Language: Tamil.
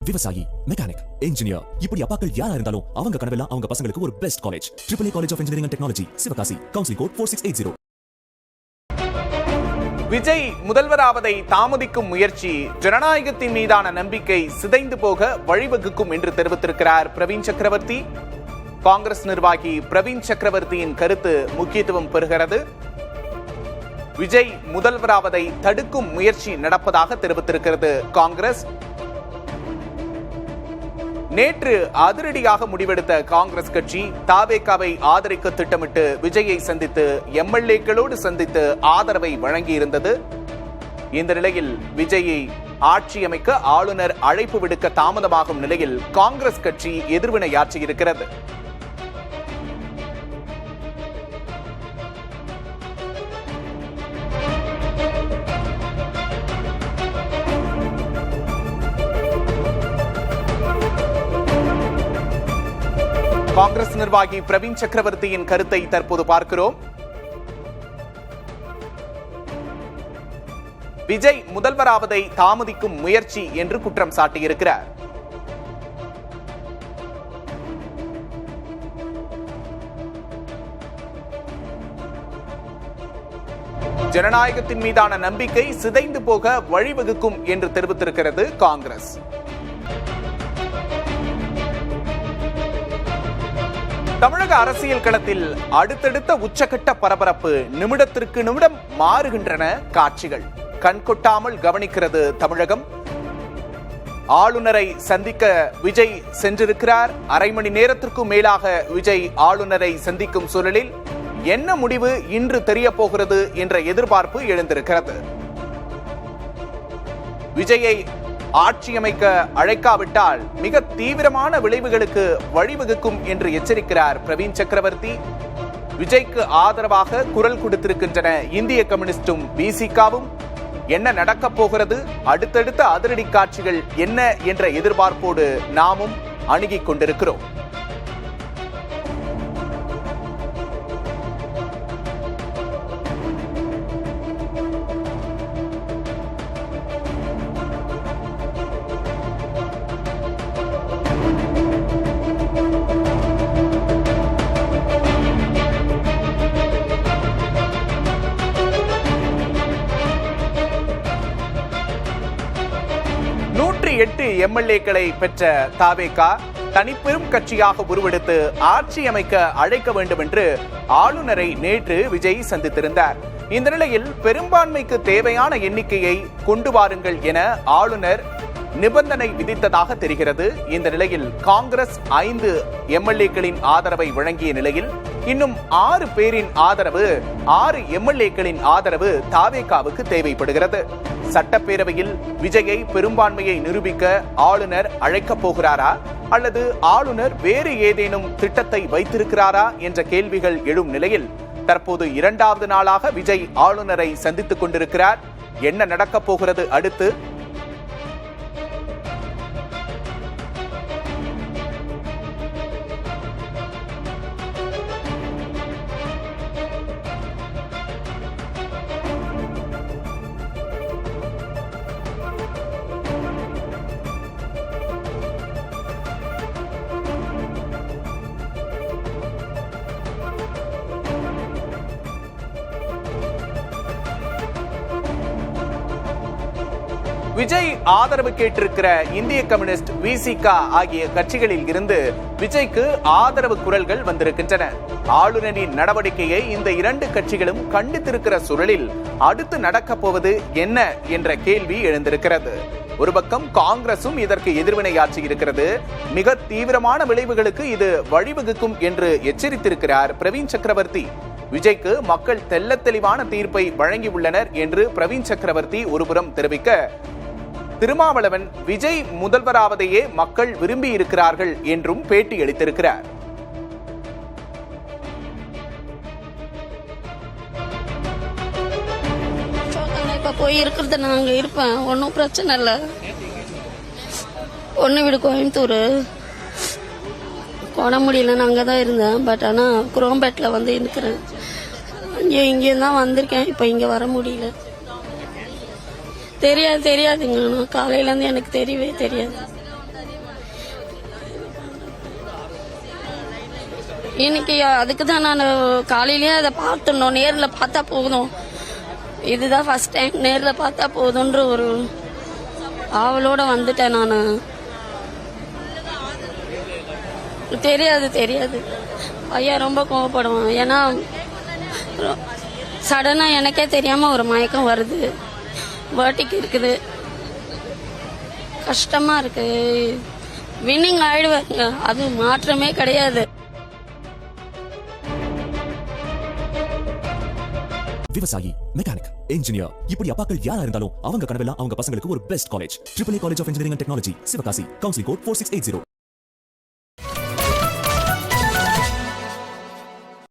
விவசாயி, மெக்கானிக், இன்ஜினியர், இப்படி அப்பாக்கள் யாரா இருந்தாலும் அவங்க கனவெல்லாம் அவங்க பசங்களுக்கு ஒரு best college. AAA college of engineering and technology, Sivakasi. Counselling code 4680. Vijay முதல்வராவதை தாமதிக்கும் முயற்சி ஜனநாயகத்தின் மீதான நம்பிக்கை சிதைந்து போக வழிவகுக்கும் என்று தெரிவித்திருக்கிறார் பிரவீன் சக்கரவர்த்தி. காங்கிரஸ் நிர்வாகி பிரவீன் சக்கரவர்த்தியின் கருத்து முக்கியத்துவம் பெறுகிறது. விஜய் முதல்வராவதை தடுக்கும் முயற்சி நடப்பதாக தெரிவித்திருக்கிறது காங்கிரஸ். நேற்று அதிரடியாக முடிவெடுத்த காங்கிரஸ் கட்சி தாவேகாவை ஆதரிக்க திட்டமிட்டு விஜயை சந்தித்து எம்எல்ஏக்களோடு சந்தித்து ஆதரவை வழங்கியிருந்தது. இந்த நிலையில் விஜயை ஆட்சி அமைக்க ஆளுநர் அழைப்பு விடுக்க தாமதமாகும் நிலையில் காங்கிரஸ் கட்சி எதிர்வினையாற்றியிருக்கிறது. காங்கிரஸ் நிர்வாகி பிரவீன் சக்கரவர்த்தியின் கருத்தை தற்போது பார்க்கிறோம். விஜய் முதல்வராவதை தாமதிக்கும் முயற்சி என்று குற்றம் சாட்டியிருக்கிறார். ஜனநாயகத்தின் மீதான நம்பிக்கை சிதைந்து போக வழிவகுக்கும் என்று தெரிவித்திருக்கிறது காங்கிரஸ். தமிழக அரசியல் களத்தில் அடுத்தடுத்த உச்சகட்ட பரபரப்பு. நிமிடத்திற்கு நிமிடம் மாறுகின்றன காட்சிகள். கண்கொட்டாமல் கவனிக்கிறது தமிழகம். ஆளுநரை சந்திக்க விஜய் சென்றிருக்கிறார். அரை மணி நேரத்திற்கும் மேலாக விஜய் ஆளுநரை சந்திக்கும் சூழலில் என்ன முடிவு இன்று தெரிய போகிறது என்ற எதிர்பார்ப்பு எழுந்திருக்கிறது. விஜயை ஆட்சி அமைக்க அழைக்காவிட்டால் மிக தீவிரமான விளைவுகளுக்கு வழிவகுக்கும் என்று எச்சரிக்கிறார் பிரவீன் சக்கரவர்த்தி. விஜய்க்கு ஆதரவாக குரல் கொடுத்திருக்கின்றன இந்திய கம்யூனிஸ்டும் விசிகாவும். என்ன நடக்கப் போகிறது, அடுத்தடுத்த அதிரடி காட்சிகள் என்ன என்ற எதிர்பார்ப்போடு நாமும் அணுகிக் கொண்டிருக்கிறோம். எம்எல்ஏக்களை பெற்ற தாவேகா தனிப்பெரும் கட்சியாக உருவெடுத்து ஆட்சி அமைக்க அழைக்க வேண்டும் என்று ஆளுநரை நேற்று விஜய் சந்தித்திருந்தார். இந்த நிலையில் பெரும்பான்மைக்கு தேவையான எண்ணிக்கையை கொண்டு வாருங்கள் என ஆளுநர் நிபந்தனை விதித்ததாக தெரிகிறது. இந்த நிலையில் காங்கிரஸ் 5 எம்எல்ஏக்களின் ஆதரவை வழங்கிய நிலையில் இன்னும் 6 பேரின் ஆதரவு, 6 எம்எல்ஏக்களின் ஆதரவு தாவேகாவுக்கு தேவைப்படுகிறது. சட்டப்பேரவையில் விஜயை பெரும்பான்மையை நிரூபிக்க ஆளுநர் அழைக்கப் போகிறாரா அல்லது ஆளுநர் வேறு ஏதேனும் திட்டத்தை வைத்திருக்கிறாரா என்ற கேள்விகள் எழும் நிலையில் தற்போது 2வது நாளாக விஜய் ஆளுநரை சந்தித்துக் கொண்டிருக்கிறார். என்ன நடக்கப் போகிறது அடுத்து? விஜய் ஆதரவு கேட்டிருக்கிற இந்திய கம்யூனிஸ்ட், விசிகா ஆகிய கட்சிகளில் இருந்து விஜய்க்கு ஆதரவு குரல்கள் வந்திருக்கின்றன. ஆளுநரின் நடவடிக்கையை இந்த 2 கட்சிகளும் கண்டித்திருக்கிற சூழலில் அடுத்து நடக்கப் போவது என்ன என்ற கேள்வி எழுந்திருக்கிறது. ஒரு பக்கம் காங்கிரசும் இதற்கு எதிர்வினையாற்றி இருக்கிறது. மிக தீவிரமான விளைவுகளுக்கு இது வழிவகுக்கும் என்று எச்சரித்திருக்கிறார் பிரவீன் சக்கரவர்த்தி. விஜய்க்கு மக்கள் தெள்ளத் தெளிவான தீர்ப்பை வழங்கியுள்ளனர் என்று பிரவீன் சக்கரவர்த்தி ஒருபுறம் தெரிவிக்க, திருமாவளவன் விஜய் முதல்வராவதையே மக்கள் விரும்பி இருக்கிறார்கள் என்றும் பேட்டி அளித்திருக்கிறார். இப்ப போய் இருக்கிறது நாங்க இருப்பேன், ஒன்னும் பிரச்சனை இல்லை. ஒன்னு வீடு கோயம்புத்தூர், கோணமுடியில நான் அங்கதான் இருந்தேன். பட் ஆனா குரோம்பேட்ல வந்து இருக்கிறேன். இங்கே தான் வந்திருக்கேன். இப்ப இங்க வர முடியல. தெரியாதுங்க. காலையில இருந்து எனக்கு தெரியவே தெரியாது. இன்னைக்கு அதுக்கு தான் நான் காலையிலேயே அதை பார்த்துடணும், நேரில் பார்த்தா போதும், இதுதான் ஃபர்ஸ்ட் டைம் நேரில் பார்த்தா போதுன்ற ஒரு ஆவலோட வந்துட்டேன் நான். தெரியாது பையன் ரொம்ப கோவப்படுவான். ஏன்னா சடனாக எனக்கே தெரியாமல் ஒரு மயக்கம் வருது, வேர்ட்டிக்கு இருக்குது, கஷ்டமா இருக்கு. வின்னிங் ஆயிடுவாங்க, அது மாற்றமே கிடையாது. விவசாயி, மெக்கானிக், இன்ஜினியர், இப்படி அப்பாக்கள் யாரா இருந்தாலும் அவங்க கனவெல்லாம் அவங்க பசங்களுக்கு ஒரு best college. AAA college of engineering and technology, Sivakasi. Counselling code 4680.